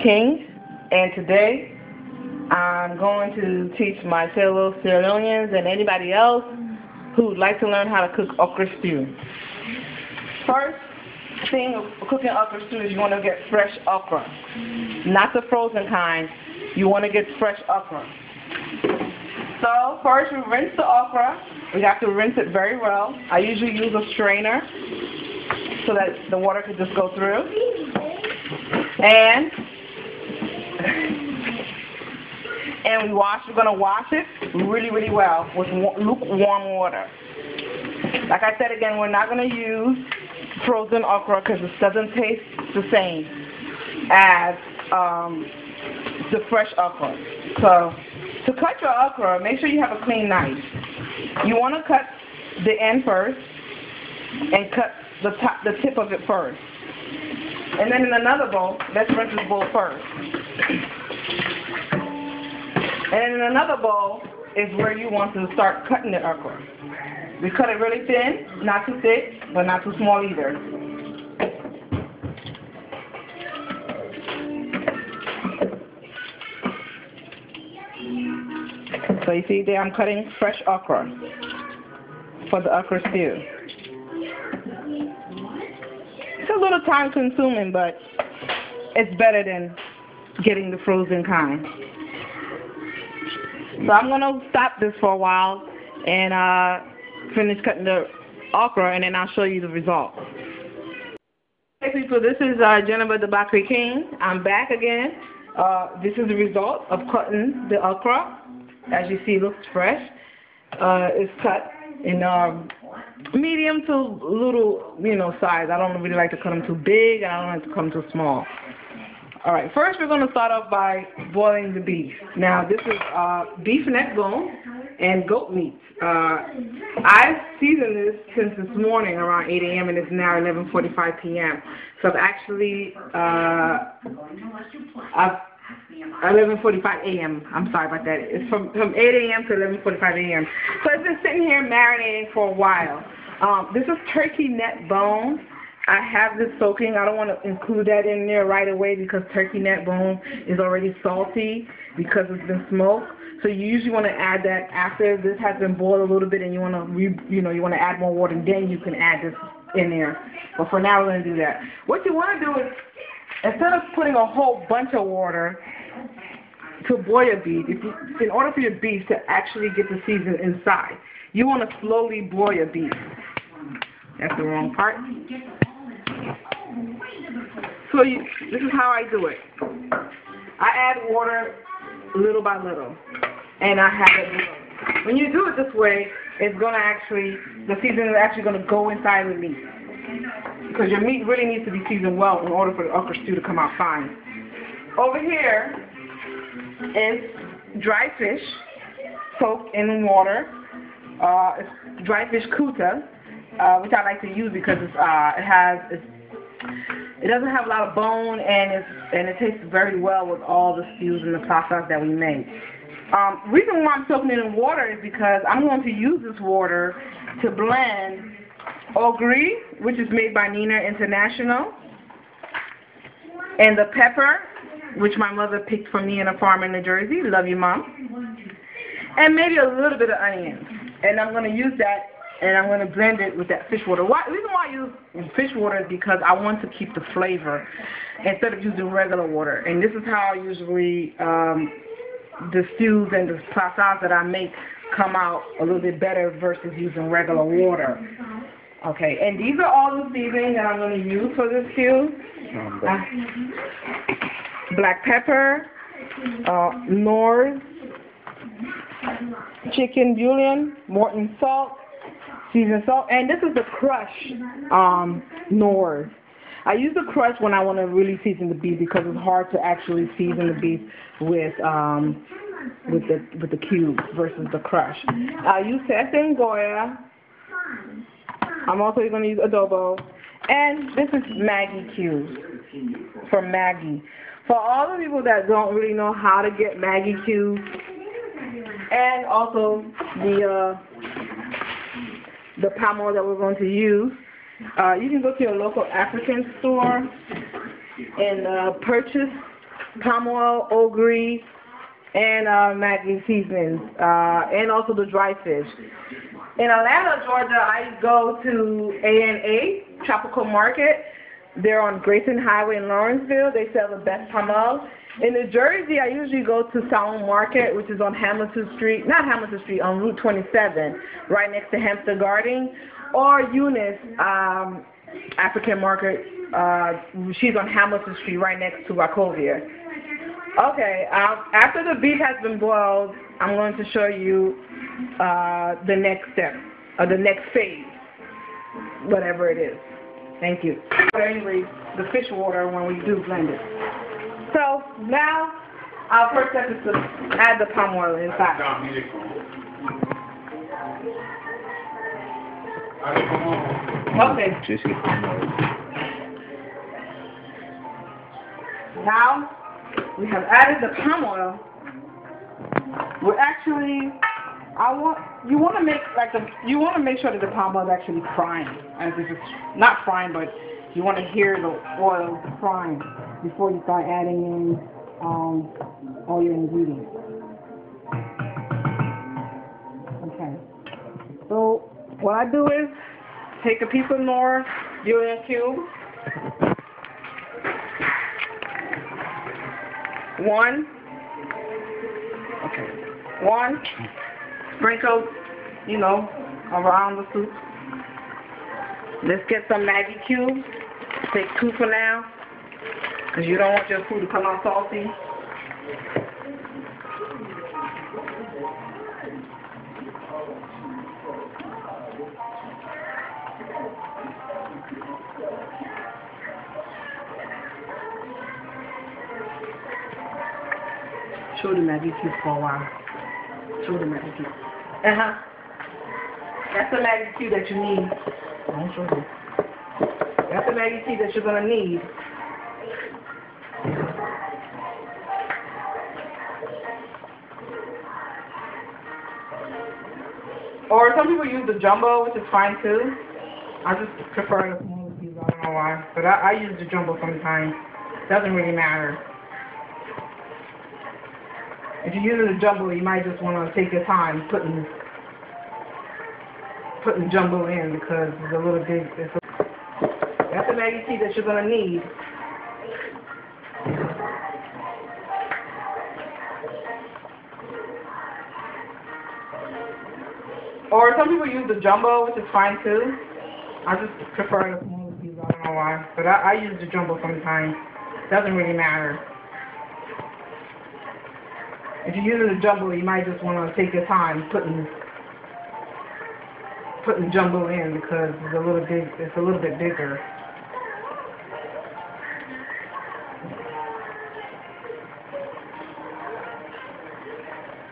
King, and today I'm going to teach my fellow Sierra Leoneans and anybody else who would like to learn how to cook okra stew. First thing of cooking okra stew is you want to get fresh okra, not the frozen kind. You want to get fresh okra. So first we rinse the okra. We have to rinse it very well. I usually use a strainer so that the water can just go through. And we're going to wash it really, really well with lukewarm water. Like I said again, we're not going to use frozen okra because it doesn't taste the same as the fresh okra. So to cut your okra, make sure you have a clean knife. You want to cut the end first and cut the tip of it first. And then in another bowl, let's rinse this bowl first. And in another bowl is where you want to start cutting the okra. We cut it really thin, not too thick, but not too small either. So you see there, I'm cutting fresh okra for the okra stew. It's a little time consuming, but it's better than getting the frozen kind. So I'm going to stop this for a while and finish cutting the okra, and then I'll show you the result. Hey people, this is Jeneba the King. I'm back again. This is the result of cutting the okra. As you see, it looks fresh. It's cut in medium to little, size. I don't really like to cut them too big, and I don't like to cut them too small. All right, first we're going to start off by boiling the beef. Now, this is beef neck bone and goat meat. I've seasoned this since this morning around 8 a.m. and it's now 11:45 p.m. So I've actually, 11:45 a.m. I'm sorry about that. It's from 8 a.m. to 11:45 a.m. So it's been sitting here marinating for a while. This is turkey neck bone. I have this soaking. I don't want to include that in there right away because turkey neck bone is already salty because it's been smoked. So you usually want to add that after this has been boiled a little bit, and you want to you want to add more water, and then you can add this in there. But for now, we're going to do that. What you want to do is, instead of putting a whole bunch of water to boil your beef, in order for your beef to actually get the season inside, you want to slowly boil your beef. That's the wrong part. So this is how I do it. I add water little by little, and I have it boil. When you do it this way, it's going to the seasoning is actually going to go inside the meat. Because your meat really needs to be seasoned well in order for the okra stew to come out fine. Over here is dry fish soaked in water. It's dry fish kuta, which I like to use because it doesn't have a lot of bone, and it tastes very well with all the stews and the pastas that we make. Reason why I'm soaking it in water is because I'm going to use this water to blend Okra, which is made by Nina International, and the pepper, which my mother picked for me in a farm in New Jersey. Love you, Mom. And maybe a little bit of onions. And I'm going to use that, and I'm going to blend it with that fish water. The reason why I use fish water is because I want to keep the flavor instead of using regular water. And this is how usually the stews and the pastas that I make come out a little bit better versus using regular water. Okay, and these are all the seasonings that I'm going to use for this stew. Black pepper, Knorr's, chicken bouillon, Morton salt, seasoned salt, and this is the crush Knorr's. I use the crush when I want to really season the beef because it's hard to actually season the beef with the cubes versus the crush. I use Sesame and Goya. I'm also going to use adobo, and this is Maggi cubes from Maggi. For all the people that don't really know how to get Maggi cubes, and also the palm oil that we're going to use, you can go to your local African store and purchase palm oil, Okra, and Maggi seasonings, and also the dry fish. In Atlanta, Georgia, I go to A&A Tropical Market. They're on Grayson Highway in Lawrenceville. They sell the best palm oil. In New Jersey, I usually go to Salon Market, which is on Hamilton Street, not Hamilton Street, on Route 27, right next to Hampstead Garden, or Eunice African Market. She's on Hamilton Street, right next to Wachovia. Okay, after the beef has been boiled, I'm going to show you the next step, or the next phase, whatever it is. Thank you. But anyway, the fish water when we do blend it. So now, our first step is to add the palm oil inside. Okay. Now, we have added the palm oil. We're actually, you want to make sure that the palm oil is actually frying, as if it's not frying, but you want to hear the oil frying before you start adding in all your ingredients. Okay. So what I do is take a piece of Knorr julienne cube. One, sprinkle, around the soup. Let's get some Maggi cubes. Take 2 for now, because you don't want your food to come out salty. Show the Maggi cube for a while. Show the Maggi cube. That's the Maggi cube that you need. Don't show you. That's the Maggi cube that you're going to need. Or some people use the jumbo, which is fine too. I just prefer the smaller cubes. I don't know why. But I use the jumbo sometimes. Doesn't really matter. If you're using the jumbo, you might just want to take your time putting jumbo in, because it's a little big. That's the Maggi cube that you're going to need. Or some people use the jumbo, which is fine too. I just prefer the smaller cubes. I don't know why. But I use the jumbo sometimes. Doesn't really matter. If you're using the jumbo, you might just want to take your time putting jumbo in, because it's a little big. It's a little bit bigger.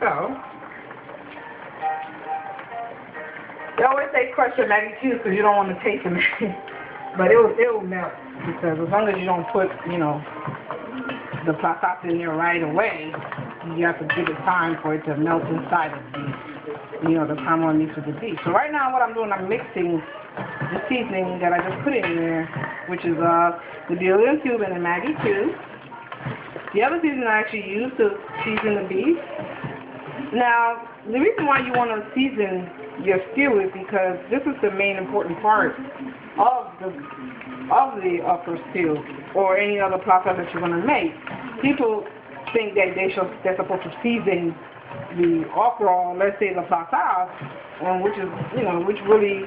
So they always say crush your Maggi cubes because you don't want to taste them, but it will melt, because as long as you don't put the plastic in there right away, you have to give it time for it to melt inside of the palm oil mixed with the beef. So right now what I'm doing, I'm mixing the seasoning that I just put in there, which is the julienne cube and the Maggi cube. The other seasoning I actually use to season the beef. Now, the reason why you want to season your stew is because this is the main important part of the okra stew, or any other pasta that you're going to make. People think that they're supposed to season the okra, let's say the pasta, and which really,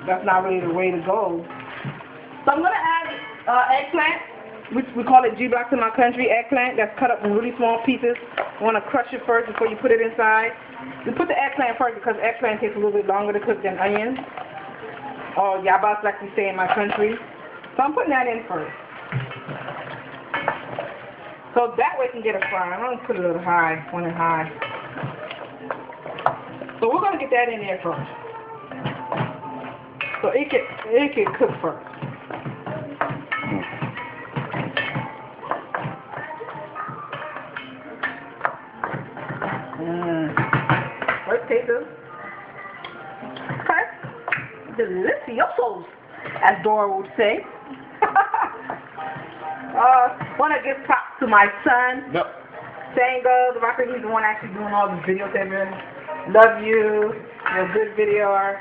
that's not really the way to go. So I'm going to add eggplant, which we call it G-blocks in my country, eggplant that's cut up in really small pieces. You want to crush it first before you put it inside. You put the eggplant first because eggplant takes a little bit longer to cook than onions, or yabas like we say in my country. So I'm putting that in first. So that way it can get a fry. I'm going to put it a little high, one and high. So we're going to get that in there first. So it can cook first. Let's take this. Okay. Deliciosos, as Dora would say. Want to give props to my son, No. Sango, the rapper. He's the one actually doing all the videotaping. Love you. You're a good videoer.